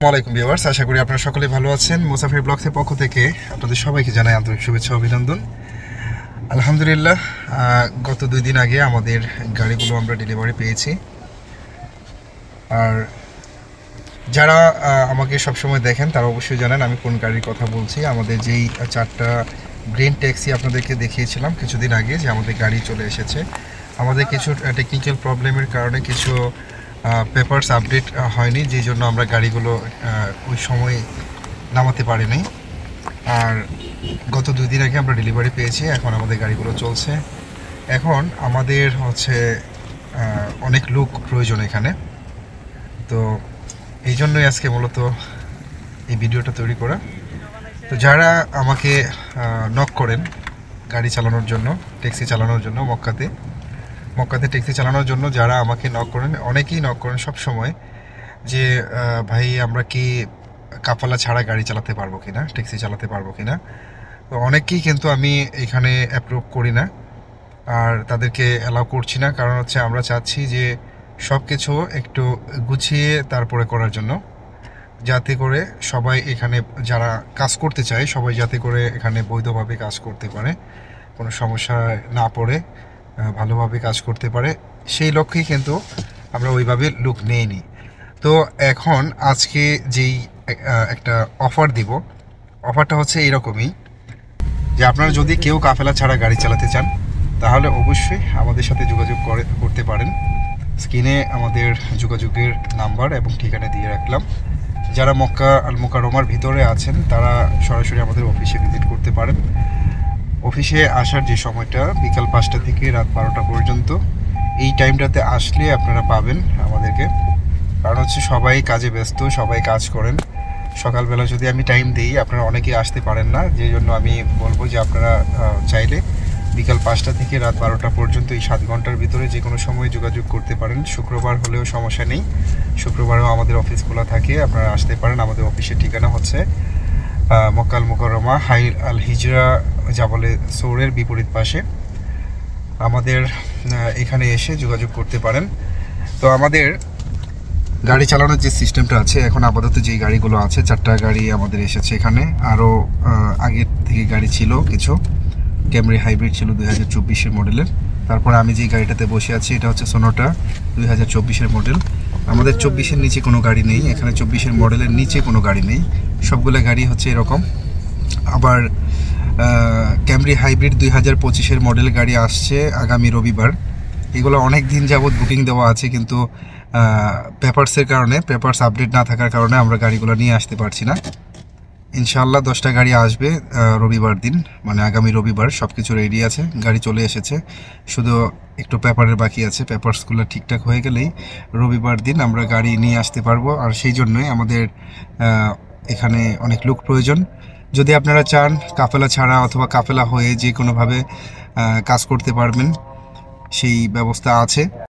আসসালামাইকুম ভিউয়ার্স, আশা করি আপনারা সকলেই ভালো আছেন। মুসাফির ব্লগসের পক্ষ থেকে আপনাদের সবাইকে জানাই আন্তরিক শুভেচ্ছা অভিনন্দন। আলহামদুলিল্লাহ, গত 2 দিন আগে আমাদের গাড়িগুলো আমরা ডেলিভারি পেয়েছি। আর যারা আমাকে সবসময় দেখেন তারা অবশ্যই জানেন আমি কোন গাড়ির কথা বলছি। আমাদের যেই 4টা গ্রিন ট্যাক্সি আপনাদেরকে দেখিয়েছিলাম কিছুদিন আগে, যে আমাদের গাড়ি চলে এসেছে। আমাদের কিছু টেকনিক্যাল প্রবলেমের কারণে কিছু পেপারস আপডেট হয়নি, যেই জন্য আমরা গাড়িগুলো ওই সময় নামাতে পারিনি। আর গত 2 দিন আগে আমরা ডেলিভারি পেয়েছি, এখন আমাদের গাড়িগুলো চলছে। এখন আমাদের অনেক লোক প্রয়োজন এখানে, তো এই জন্যই আজকে মূলত এই ভিডিওটা তৈরি করা। তো যারা আমাকে নক করেন গাড়ি চালানোর জন্য, ট্যাক্সি চালানোর জন্য, মক্কাতে ট্যাক্সি চালানোর জন্য যারা আমাকে নক করেন, অনেকেই নক করেন সব সময় যে ভাই আমরা কি কাফালা ছাড়া গাড়ি চালাতে পারবো কিনা, ট্যাক্সি চালাতে পারবো কিনা। তো অনেকেই কিন্তু আমি এখানে অ্যাপ্রুভ করি না আর তাদেরকে অ্যালাউ করছি না, কারণ আমরা চাচ্ছি যে সব কিছু একটু গুছিয়ে তারপরে করার জন্য, যাতে করে সবাই এখানে যারা কাজ করতে চায় সবাই যাতে করে এখানে বৈধভাবে কাজ করতে পারে, কোনো সমস্যা না পড়ে ভালোভাবে কাজ করতে পারে, সেই লক্ষ্যেই কিন্তু আমরা ওইভাবে লুক নেইনি। তো এখন আজকে যেই একটা অফার দিব, অফারটা হচ্ছে এরকমই যে আপনারা যদি কেউ কাফেলা ছাড়া গাড়ি চালাতে চান তাহলে অবশ্যই আমাদের সাথে যোগাযোগ করতে পারেন। স্ক্রিনে আমাদের যোগাযোগের নাম্বার এবং ঠিকানা দিয়ে রাখলাম। যারা মক্কা আল মুকাররমার ভিতরে আছেন তারা সরাসরি আমাদের অফিসে ভিজিট করতে পারেন। অফিসে আসার যে সময়টা বিকাল 5টা থেকে রাত 12টা পর্যন্ত, এই টাইমটাতে আসলে আপনারা পাবেন আমাদেরকে। কারণ সবাই কাজে ব্যস্ত, সবাই কাজ করেন। সকালবেলা যদি আমি টাইম দিই আপনারা অনেকেই আসতে পারেন না, যে জন্য আমি বলবো যে আপনারা চাইলে বিকাল 5টা থেকে রাত 12টা পর্যন্ত এই 7 ঘন্টার ভিতরে যে কোনো সময় যোগাযোগ করতে পারেন। শুক্রবার হলেও সমস্যা নেই, শুক্রবারেও আমাদের অফিস খোলা থাকে, আপনারা আসতে পারেন। আমাদের অফিসের ঠিকানা হচ্ছে মক্কা আল মুকাররমা হাই আল হিজরা জাবলে সৌরের বিপরীত পাশে। আমাদের এখানে এসে যোগাযোগ করতে পারেন। তো আমাদের গাড়ি চালানোর যে সিস্টেমটা আছে, এখন আপাতত যেই গাড়িগুলো আছে 4টা গাড়ি আমাদের এসেছে এখানে। আরও আগের থেকে গাড়ি ছিল, কিছু ক্যামরি হাইব্রিড ছিল 2024-এর মডেলের। তারপরে আমি যেই গাড়িটাতে বসে আছি এটা হচ্ছে সোনোটা 2024-এর মডেল। আমাদের 24-এর নিচে কোনো গাড়ি নেই এখানে, 24-এর মডেলের নিচে কোনো গাড়ি নেই, সবগুলো গাড়ি হচ্ছে এরকম। আবার ক্যামরি হাইব্রিড 2025-এর মডেল গাড়ি আসছে আগামী রবিবার। এগুলো অনেক দিন যাবৎ বুকিং দেওয়া আছে, কিন্তু পেপারসের কারণে, পেপারস আপডেট না থাকার কারণে আমরা গাড়িগুলো নিয়ে আসতে পারছি না। ইনশাআল্লাহ 10টা গাড়ি আসবে রবিবার দিন, মানে আগামী রবিবার। সব কিছু রেডি আছে, গাড়ি চলে এসেছে, শুধু একটু পেপারের বাকি আছে। পেপারসগুলো ঠিকঠাক হয়ে গেলেই রবিবার দিন আমরা গাড়ি নিয়ে আসতে পারবো। আর সেই জন্যই আমাদের এখানে অনেক লোক প্রয়োজন। যদি আপনারা চান কাফেলা ছাড়া অথবা কাফেলা হয়ে যে কোনোভাবে কাজ করতে পারবেন, সেই ব্যবস্থা আছে।